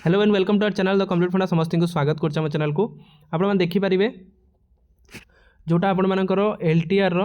Hello and welcome to our channel the complete funda समस्त को स्वागत करछ हम चैनल को आपण देखिपारे जोटा आपण मानकर एलटीआर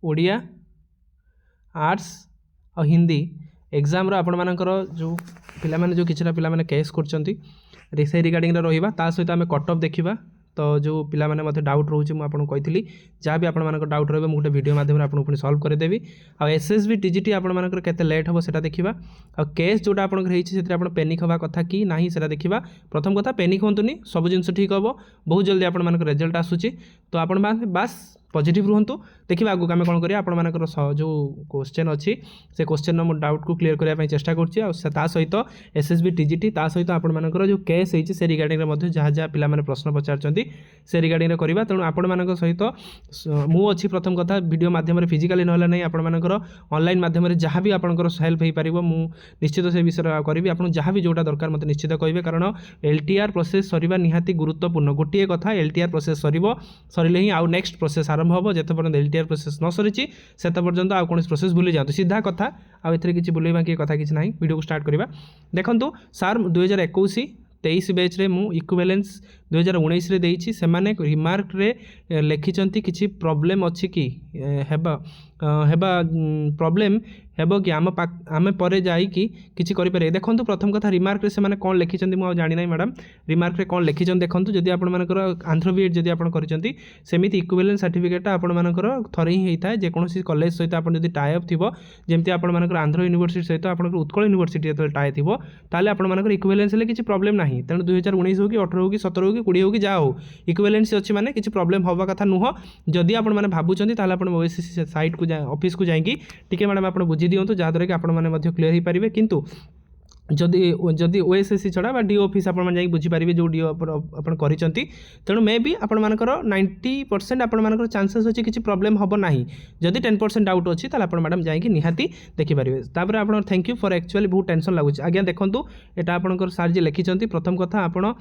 ओडिया आर्ट्स और हिंदी एग्जाम आपण मानकर जो पिला माने जो किछटा पिला माने केस करछंती से रिगार्डिंग रहिबा ता सहित आमे कट ऑफ देखिबा। तो जो पिला माने मते डाउट रोचे मु आपन कहितली जहाँ भी आपण मानकर डाउट रहबे मु गोटे वीडियो माध्यम आपन पुनी सॉल्व कर देबी। आ एसएसबी टीजीटी आपण मानकर केते लेट हबो सेटा देखिबा। आ केस जोटा आपण रहिछि सेतिर आपण पेनिक हवा कथा कि नाही सेटा देखिबा। प्रथम कथा पेनिक होंतुनी सब जिंस ठीक हबो बहुत जल्दी आपण मानकर रिजल्ट आसुची। तो आपण बस पॉजिटिव रुहंतु देखिबा आगु आमे कोन करिया आपण मानकर जो क्वेश्चन अछि से क्वेश्चन न मो डाउट को क्लियर करिया पई चेष्टा करछि। आ ता सहित एसएसबी टीजीटी ता सहित आपण मानकर जो केस हेछि से रिगार्डिंग मध्ये जहाँ जहाँ पिला माने प्रश्न पचारचंती से रिगार्डिंग करिबा। तेणु आपण मानक सहित मु अछि प्रथम कथा वीडियो माध्यम रे फिजिकली नहला नै आपण मानकर ऑनलाइन माध्यम रे जहाँ भी आपनकर हेल्प हेई परिबो मु निश्चित से विषय करिबी। आपण जहाँ भी जोटा दरकार मते निश्चित कहिबे कारण एलटीआर प्रोसेस सरिबा निहाती गुरुत्वपूर्ण। गोटिए कथा एलटीआर प्रोसेस सरिले ही आउ नेक्स्ट प्रोसेस आरंभ होबो। जेते पर्यंत एलटीआर प्रोसेस न सरिछि सेते पर्यंत आउ कोन प्रोसेस भूली जातु सीधा कथा आ एथरे किछि बुलेबा कि कथा किछि नाही। वीडियो को स्टार्ट करिबा। देखंतु सर 2021 23 बैच रे मु इक्विवेलेंस 2019 रे देइछि सेमाने रिमार्क रे लेखिचंती किछि प्रॉब्लम अछि कि हेबा प्रॉब्लम हेबो कि आमे परे जाई कि किछि करि पारे। देखंतु प्रथम कथा रिमार्क रे सेमाने कोन लेखिचंती मु जानि नै मैडम रिमार्क रे कोन लेखिचंती देखंतु जदि आपण मानकर आंध्र बीएड जदि आपण करिचंती सेमिति इक्विवेलेंस सर्टिफिकेट आपण मानकर थरे ही हेइथाय जे कोनोसी कॉलेज सहित आपण जदि टाई अप थिबो जेमति आपण मानकर आंध्र यूनिवर्सिटी सहित आपण उत्कल यूनिवर्सिटी जते टाई थिबो ताले आपण मानकर इक्विवेलेंस ले किछि प्रॉब्लम नाही। तेणु 2019 हो कि 18 हो कि 17 हो कि 20 हो कि जा हो इक्विवेलेंस अछि माने किछि प्रॉब्लम होबा कथा नुह। जदि आपण माने भाबुचंती ताले आपण ओएसएससी साइट को ऑफिस को जाईकी टिके मैडम आपण बुझी दियंतु जहाँ द्वारा कि आपण माने मध्य क्लियर ही पारिबे। किंतु जदि ओएसएससी छड़ा बा डीओ ऑफिस आपण माने बुझी पारिबे जो डीओ आपण करिसंती। तेणु मे बी आपण मानकर 90% आपण मानकर चांसेस अछि किछि प्रॉब्लम हबो नाही। जदि 10% डाउट अछि ताले आपण मैडम जाईकी निहाती देखि पारिबे। तापर आपण थैंक यू फॉर एक्चुअली बहुत टेंशन लागुछि आज्ञा। देखंतु एटा आपणकर सर जे लिखिचंती प्रथम कथा आपण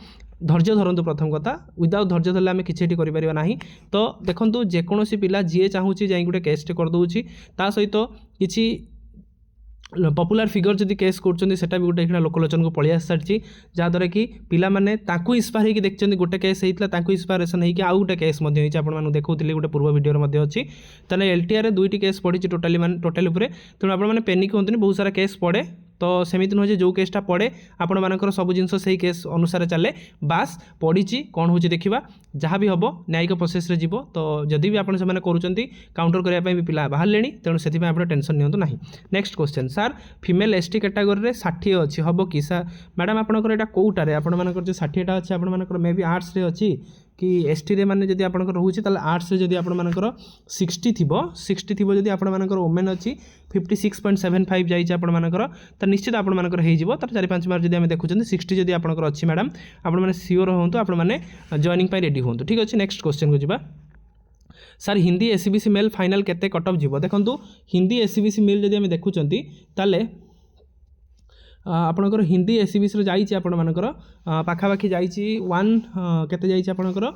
धैर्य धरंतु। प्रथम कथा विदाउट धैर्य धरले आमे किछि करि परिबा नाही। तो देखंतु जे कोनोसी पिला जीए चाहूछि जाई गुटे केसटे कर दउछि ता सहित किछि पॉपुलर फिगर जदि केस करछन्ती सेटा भी गोटे एखना लोकलोचन को पळि आस सारछि जहाँ द्वारा कि पिला माने ताकू इंस्पायर हेकि देखछन्ती गोटे केस हेइतला ताकू इंस्पायरेशन हेकि आउ गोटे केस मध्ये हेइछि आपण मानु देखौथिले गोटे पूर्व वीडियो रे मध्ये अछि। तने एलटीआर रे दुईटी केस पडिछि टोटली माने टोटल उपरे। तेणु आपण माने पेनिक होंतनी बहुत सारा केस पड़े तो सेमिति नुहे जो केसटा पड़े आपण मानकर सब जिनस सही केस अनुसार चले बास पड़ी कौन होची देखिबा जहाँ भी हबो न्यायिक प्रोसेस रे जीवो। तो जदि भी आपण से माने करूचंती काउंटर करिया पई भी पिला बाहर लेनी तेणु सेति पई आपण टेंशन नियंतु नाही। Next question sir female ST category रे 60 अछि हबो कि सर मैडम आपनकर एटा कोउटा रे आपण मानकर जो 60 टा अछि आपण मानकर मे बी आर्ट्स रे अछि कि एसटी रे माने जदि आपनकर रहउछि ताले आर्ट्स रे जदि आपण मानकर 60 थिबो जदि आपण मानकर वुमेन अछि 56.75 जाइछि आपण मानकर त निश्चित आपण मानकर हेइ जिवो। तर 4-5 मार्क जदि हम देखुचंती 60 जदि आपनकर अछि मैडम आपण माने सियोर होंतु आपण माने जॉइनिंग पई रेडी होंतु। ठीक अछि नेक्स्ट क्वेश्चन को जिबा। Sir Hindi SCBC male final केते कट ऑफ जिवो। देखंतु हिंदी एससीबीसी मेल जदि हम देखुचंती ताले आपणकर हिंदी एससीबीसी रे जाइछि आपण मानकर पाखापाखि जाइछि 1 केते जाइछि आपणकर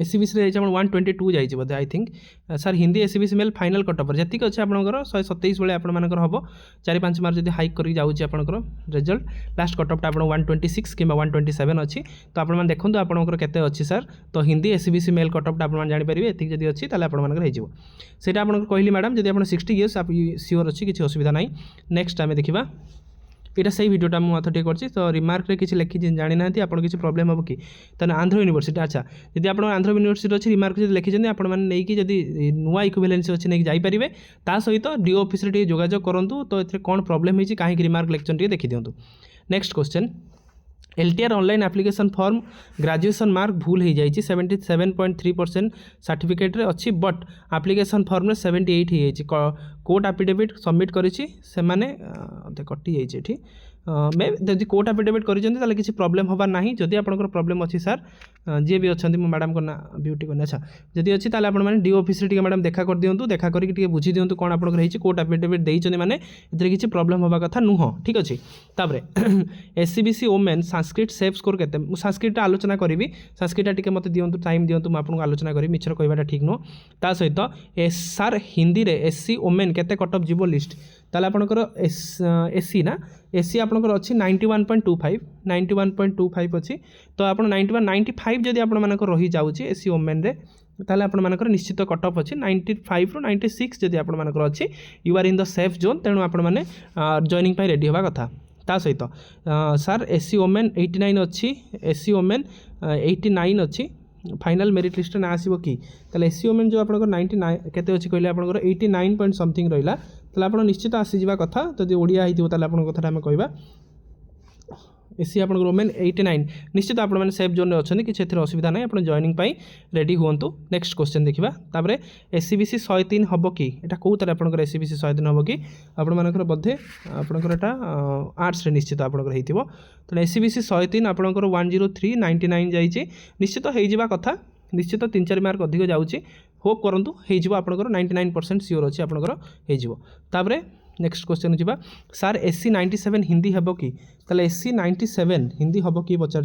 एससीबीसी रे जाइछि 122 जाइछि बोधे I think. Sir Hindi SCBC male final cut off जतिक अछि आपणकर 127 बेले आपण मानकर हबो 4-5 मार्क जदि हाइक करि जाउछि आपणकर रिजल्ट लास्ट कट ऑफ आपण 126 किबा 127 अछि। तो आपण मान देखंतु आपणकर केते अछि सर। तो Hindi SCBC male cut off आपण मान जानि परिबे एतिक जदि अछि ताले आपण मानकर हे जिवो सेटा आपण कहली मैडम जदि आपण 60 इयर्स आप सियोर अछि किछि असुविधा नाही। नेक्स्ट आमे देखिबा एटा सही वीडियोटा मु अथटे करछि। तो रिमार्क रे किछि लेखि जानि नांती आपण किछि प्रॉब्लम हो कि तने आंध्र यूनिवर्सिटी अच्छा जदि आपण आंध्र यूनिवर्सिटी अछि रिमार्क जदि लेखि जंदी आपण माने नै कि जदि नुवा इक्विवेलेंस अछि नै कि जाई परिबे ता सहित डीओ ऑफिस रे जोगाजोग करंतु। तो एथे कोन प्रॉब्लम हिछि काहे कि रिमार्क लेक्चर टिके देखि दियंतु। Next question LTR online application form graduation mark भूल हो जाइए 77.3% सर्टिफिकेट रे अच्छी बट एप्लिकेशन फॉर्म रे 78 हो जाइए कोर्ट एफिडेविट सबमिट करिछि से माने कटि जाइए एठी मे जदि कोर्ट एफिडेविट करिसेंती किसी प्रॉब्लम होबार नाही। जदि आपनकर प्रॉब्लम अच्छी सर जी भी अच्छा मो मैडम को ना ब्यूटी को अच्छा जदि अच्छी ताले आपण माने डीओ ऑफिस रे मैडम देखा कर दियंतु देखा करके टिके बुझी दियंतु कोन आपनकर हेछि कोर्ट एफिडेविट देइछने माने एथरे किसी प्रॉब्लम होबा कथा नुह। ठीक अछि ताबरे SCBC women Sanskrit safe score केते संस्कृत आलोचना करी संस्कृत टिके मते दियंतु टाइम दियंतु म आपन आलोचना करी मिछर कहबाटा ठीक नो ता सहित सर हिंदी रे एससी वुमेन केते कट ऑफ जीवो लिस्ट ताले आपणकर एसी ना एसी आपणकर अच्छी 91.25 अच्छी तो आप 95 जदि आप रही जाऊँगी एसी ओमेन रे ताले आपण मानकर निश्चित कट ऑफ अच्छी 95 रु 96 जदि आपण मानकर अच्छी you are in the safe zone तेणु आपण मैंने जॉइनिंग रेडी होगा कथा ता सहित सर एसी ओमेन 89 अच्छी एसी ओमेन 89 अच्छी फाइनल मेरिट लिस्ट ना आसो कि ताले एसी ओमेन जो आपंकर 99 केते अच्छी कहले आपंकर 89 पॉइंट समथिंग रहा ताले आपण निश्चित आसीजा कथा जदि ओडिया होइथिबो ताले आपण कथा आमे कहबा एसी आप ओमेन 89 निश्चित आप सेफ जोन अच्छा कि असुविधा ना आप जॉइनिंग रेडी हूँ। नेक्स्ट क्वेश्चन देखा तापर एसीबीसी 103 हम कि यहाँ कौन आप एसीबीसी 103 हम कि आपर बोधे आपंकर आर्ट्स निश्चित आपंकर तो एसीबीसी 103 आपंकर 103.99 जाइए निश्चित हो कथा निश्चित 3-4 मार्क अधिक जाऊँगी होप करूँ हो आपंकर 99% सियोर अच्छी आपंकर होपर नेक्स्ट क्वेश्चन जी सार एसी 97 हिंदी हम कि ताले एसी 97 हिंदी हम कि पचार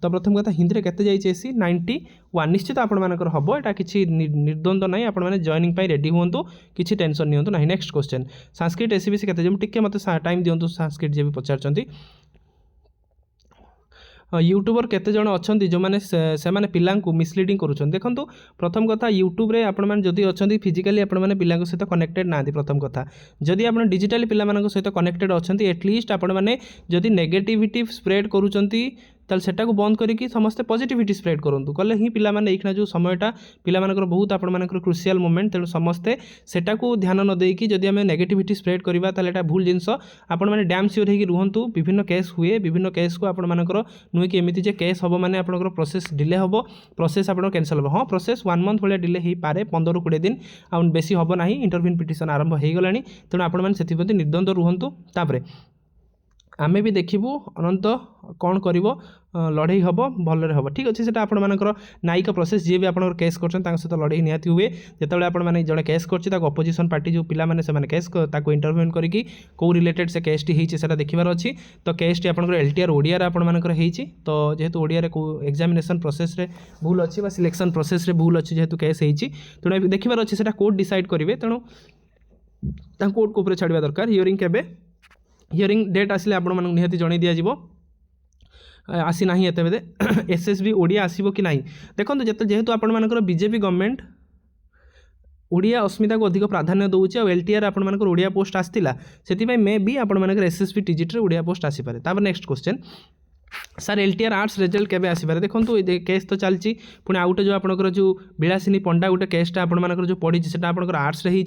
तो प्रथम कथा हिंदी में केते जाइए एसी 91 निश्चित आपर हम यहाँ किसी निर्द्वंद ना आप जॉइनिंग रेडी हूँ किसी टेंशन नियंतु ना। नेक्स्ट क्वेश्चन संस्कृत एसीबीसी केते जो टिके मत टाइम दिंतु संस्कृत जी भी पचार यूट्यूबर केते जण अछंती जो माने से माने पिला मिसलीडिंग करूछन देखंतु प्रथम कथा यूट्यूब रे आपण माने जदी अछंती फिजिकली आपण माने पिला सहित कनेक्टेड नांती प्रथम कथा जदी आपण डिजिटली पिला मानक सहित कनेक्टेड अछंती एटलिस्ट आपण माने जदी नेगेटिविटी स्प्रेड करूछंती ताल सेटा को बंद करके समस्ते पॉजिटिविटी स्प्रेड करूँ कले ही पिला माने एखना जो समयटा पिला मानकर बहुत आपण मानकर क्रुशियल मोमेंट तेणु समस्ते सेटा को ध्यान न देकी जदि आम नेगेटिविटी स्प्रेड करवा ताले एटा भूल जिनस आपण माने डैम सियोर होगी रुहंतु विभिन्न केस हुए विभिन्न केस को आपण मानकर नुहे कि एमिति जे केस हम माने आपनकर प्रोसेस डिले हम प्रोसेस आपण कैंसल हम हाँ प्रोसेस 1 मंथ भाया डिले हो पारे 15-20 दिन आ बेसी हम ना इंटरव्यू पिटिशन आरंभ हो गलानी तेणु आपण माने सेति प्रति निर्द्वंद रुहंतु तापरे आमे भी देखिबू अनंत कौन करिवो लड़ाई हम भल हम ठीक अच्छे से आपर न्यायिक प्रोसेस जी भी आप केस कर सहित लड़ाई निहाती हुए जितेबाला आपने जड़े केस कर अपोजिशन पार्टी जो पिला माने से केस इंटरव्यू करके कौ रिलेटेड से केस टी होता देखार अच्छी तो केस टी आपंकर एलटीआर ओडिया आपर तो जेहेतु ओडिया एग्जामिनेशन प्रोसेस रे भूल अच्छी सिलेक्शन प्रोसेस रे भूल अच्छी जेहेतु केस होती तेणु देखार अच्छी से कोर्ट डिसाइड करेंगे तेणु कोर्ट को ऊपर छाड़ा दरकार हियरिंग केबे हियरिंग डेट आसिले आपण मानक निहाती जणाई दिया जिवो आसी ना एत एसएसबी ओडिया आसो कि ना देखो जेहेतु आपण मानकर बीजेपी गवर्नमेंट ओडिया अस्मिता को अधिक प्राधान्य दूसरी और एलटीआर आपण मानकर ओडिया पोस्ट आसाला से मे भी आपण मानकर एसएसबी टीजीटी ओडिया पोस्ट आसीपारे तापर next question sir LTR arts result केबे आसीपारे देखो केस तो चलती पुणी आउ गए जो आपंकर जो विलासिनी पंडा गोटे केसटा आपर जो पढ़ी से आपंकर आर्ट्स रही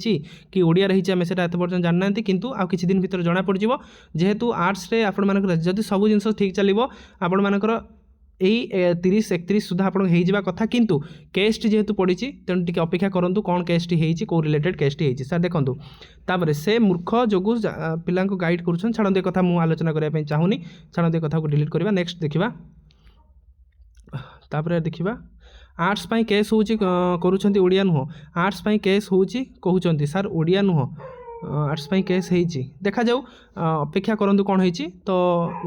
कि ओडिया रही आम से पर्यटन जानना किंतु आ किसी दिन भर जना पड़ जेहेतु आर्ट्स रे आपण जदि सब जिन ठीक चलो आपण मानकर यही 30-31 सुधा आप कथा किंतु केस टी जेहेतु पड़ी तेणु टी अपेक्षा करूँ कौन केस टी कौ रिलेटेड केस टी सर देखो तापर से मूर्ख जो पिला गाइड कर छाड़े कथा मुझे आलोचना करने चाहूनी छाड़े कथा को डिलीट करवा। नेक्स्ट देखा तापर देखा आर्ट्स पाई केस होती ओडिया नुह आर्ट्स पाई केस होती कहते सर ओडिया नुह आर्ट्स पाई केस होती देखा जाऊ अपेक्षा करूँ कौन होती तो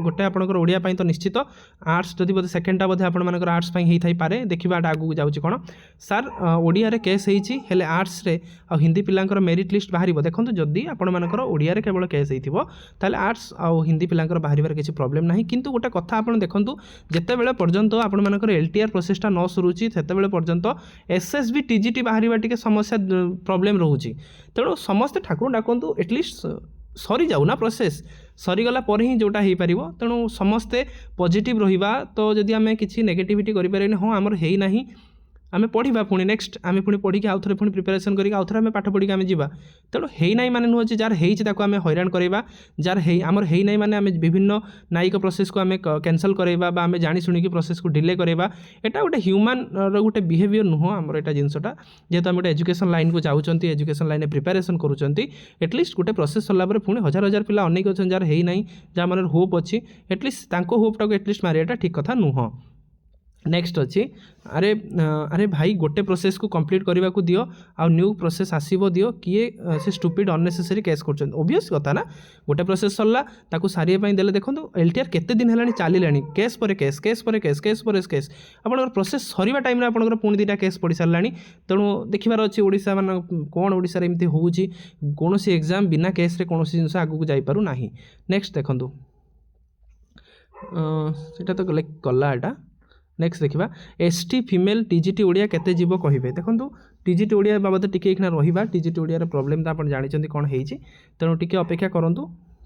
गोटे आपंकर ओडिया पाई तो निश्चित आर्ट्स जदि बोधे सेकेंडटा बोधे आपर आर्ट्स पाई होता ही पारे देखा आगू जाऊँगी कौन सर ओडिया रे केस होती हेले आर्ट्स रे आ हिंदी पिलांकर मेरिट लिस्ट बाहर देखो जदि आपंकर ओडिया रे केवल केस होता आर्ट्स आ हिंदी पिलांकर बाहर किसी प्रोब्लेम ना किंतु गोटे कथा आप देखूँ जितेबाला पर्यंत आपर एलटीआर प्रोसेसटा न सरुची से पर्यंत एसएसबी टीजीटी बाहर टी समस्या प्रोब्लेम रोचे तेणु समस्ते ठाकुर डाकतु एटलिस्ट सरी जाऊ ना प्रोसेस सरीगला पर ही जोटा हो पार तेणु समस्ते पॉजिटिव रहिबा तो जदि आम किसी नेगेटिविटी करें हाँ आमर है ना आम पढ़ा पुणी नेक्स्ट आम पुणी पढ़ी आउ थे पुणी प्रिपेरेसन करके आउ थे आम पाठ पढ़ी आम जा तेणु है ना माने नुहे जार होमें हैरान करवा जार आमर है ना माने आम विभिन्न न्यायिक प्रोसेस को आम कैंसल करवा आम जानी शुणी प्रोसेस को डिले करवा एटा गोटे ह्यूमान रोटे बिहेवियर नुह आमर एटा जिनसटा जेहेतु आम गोटे एजुकेशन लाइन को जाऊँच एजुकेशन लाइन प्रिपेरेसन करुँच एटलिस्ट गोटे प्रोसेस सरला पुणी हजार हजार पिला अनेक अच्छे जार है ना जहाँ मन होप अच्छी एटलिस्ट होपटा को एटलिस्ट मारियाटा ठीक कथा नुह। नेक्स्ट अच्छी अरे अरे भाई गोटे प्रोसेस को कंप्लीट करने को दियो आ न्यू प्रोसेस आसो दियो किए से स्टूपिड अननेसेसरी केस कर ओबियस कथा ना गोटे प्रोसेस सरला ताकू सारे देले देखो एलटीआर केते दिन है चलिलानी केस पर केस केस पर केस केस पर केस आपंकर प्रोसेस सरीवा टाइम आपंकर पुणी दुटा केस पड़ सारा तेणु देखिबार अच्छी ओडिशा मान कौन ओडिशा एमती होउची कौनसी एग्जाम बिना केस रे कौन जिन आगू जापारू ना। नेक्स्ट देखो सेटा तो गला एटा नेक्स्ट देखा एसटी फीमेल टीजीटी ओडिया केते जीव कहे देखो टीजीटी ओडिया बाबद टिके रहा टीजीटी ओडिया प्रोब्लेम तो आप जानते कौन होती तेणु टिके अपेक्षा करूँ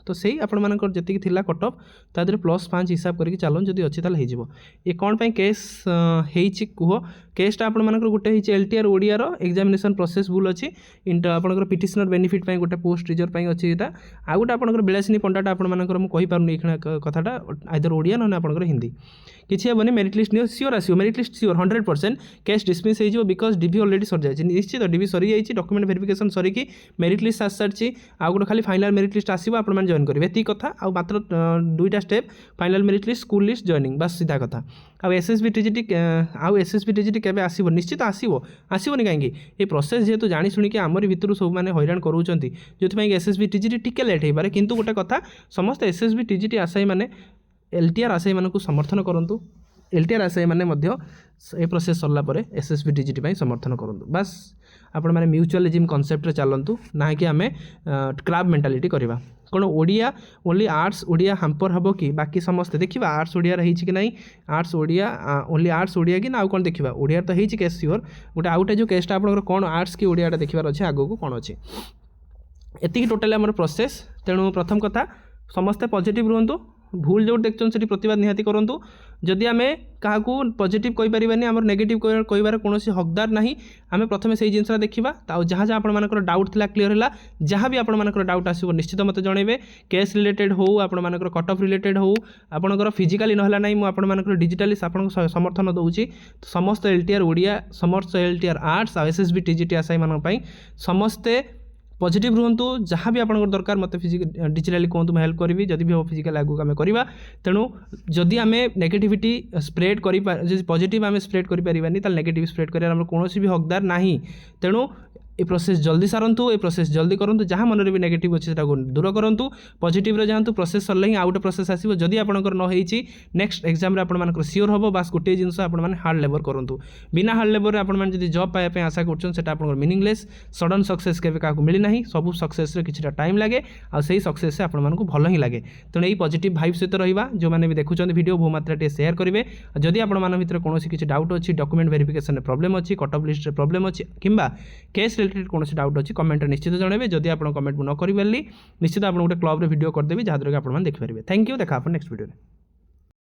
तो सही आपर जी कट अफ तादे +5 हिसाब करके चलो जदि अच्छी हो ये कौन पाई केस होती कह केसटा आपर गोटे एलटीआर ओडिया एग्जामिनेशन प्रोसेस भूल अच्छी आपंकर पिटिशनर बेनिफिट गोटे पोस्ट रिजर्व अच्छी यहाँ आ गोटे आपंकर बिलासिनी पंडाटा आपर मुझे कथाटा आइदर ओडिया ना आपंकर हिंदी किसी हेनी मेरिट लिस्ट नियो सियोर आसो merit list sure 100% case dismiss हो बिकज डीवी ऑलरेडी सर जाए निश्चित डीवी सरी जाइए डॉक्यूमेंट वेरिफिकेशन सरिकी मेरिट लिस्ट आसी सारी आ गोटे खाली फाइनल मेरिट लिस्ट आसो आप जॉइन करेंगे ये कथा आ मात्र 2टा step final merit list school list joining बस सीधा कथा आ एसएसबी टीजीटी आउ एसएसबी टीजीटी केबे आसीबो निश्चित आसीबोनी कहीं ये प्रोसेस जेहेतु जानी शुणिकी आमरी भितर सब मैंने हैरान करूँगी जो एसएसबी टीजीटी टिके लेट हो पारे किंतु गोटे कथा समस्त एसएसबी टीजीटी आशायी मैंने एलटीआर आशायी मानक समर्थन करूँ एलटीआर आशायी मैंने ये प्रोसेस सरला एसएसबी टीजीटी समर्थन करूँ बस आपण मैंने म्यूचुअलिज्म कॉन्सेप्ट चलतु ना कि आम क्लब मेंटालिटी करवा कौन ओडिया ओनली आर्ट्स ओडिया हाम्पर हम कि बाकी समस्ते देखा आर्ट्स ओडिया कि ना arts Odia only arts Odia कि ना आउ कौन देखा ओडिया तो होती केस सियोर गोटे आउटे जो केसटा आप कौन आर्ट्स कि ओडियाटा देखार अच्छे आगू को कौन अच्छे एति टोटाली आम प्रोसेस तेणु प्रथम कथा समस्ते पॉजिटिव रुहतु भूल जो देखते से प्रतिवाद निहाती करूँ जदि आम क्या पॉजिटिव कहींपारे आम नेगेटिव कहार कौन हकदार ना आम प्रथम से जिनसा देखा जहाँ जहाँ आपर डाउट था क्लीयर है जहाँ भी आपर डाउट आसो निश्चित मत जनइबे केस रिलेटेड हो आपर कट अफ रिलेटेड हो आपंकर फिजिकाली ना ना मुझे डिजिटाली आप समर्थन दूसरी समस्त एलटीआर ओडिया समस्त एलटीआर आर्ट्स और एसएसबी टीजीटी आशायी मानी समस्ते पॉजिटिव रुहतु जहाँ भी आपंकर दरकार मत फिजिकल डिजिटाली कहतु मैं हेल्प करी जदि भी हम फिजिकल आगू आम करवा तेणु जदि आम नेगेटिविटी स्प्रेड कर पॉजिटिव आम स्प्रेड करें नेगेटिव स्प्रेड कर कौन भी हकदार ना तेणु ये प्रोसेस जल्दी सारंतु ये प्रोसेस जल्दी करूँ जहाँ मन भी नेगेटिव अच्छे दूर करूँ पॉजिटिव जातु प्रोसेस सरले ही आउ गोटे प्रोसेस आसो जदि आपंकर न होती नेक्स्ट एग्जाम आप सियोर हम बास गोटे जिन आपने हार्ड लेबर करूँ बिना हार्ड लेबर आपड़ी जॉब पाइबा आशा कर मीनिंगलेस सडन सक्सेस के मिलना सब सक्सेस किसी टाइम लगे आ से सक्सेस आपको भल ही लगे तेणु ये पॉजिटिव भाइब सहित रहा जो मैंने भी देखुं वीडियो बहु मात्रा सेयार करेंगे जदि आपंकर कौन किसी डाउट अच्छी डॉक्यूमेंट वेरिफिकेशन प्रोब्लेम अच्छी कट अफ लिस्ट प्रोब्लेम अच्छी किंबा केस रिलेटेड कौन डाउट अच्छी कमेंट निश्चित जनइबे जदि आप कमेंट न करें निश्चित आप गोटे क्लब रे वीडियो करदेवी जहाँद्वारा कि आप देखिपारे। थैंक यू देखा नेक्स्ट वीडियो।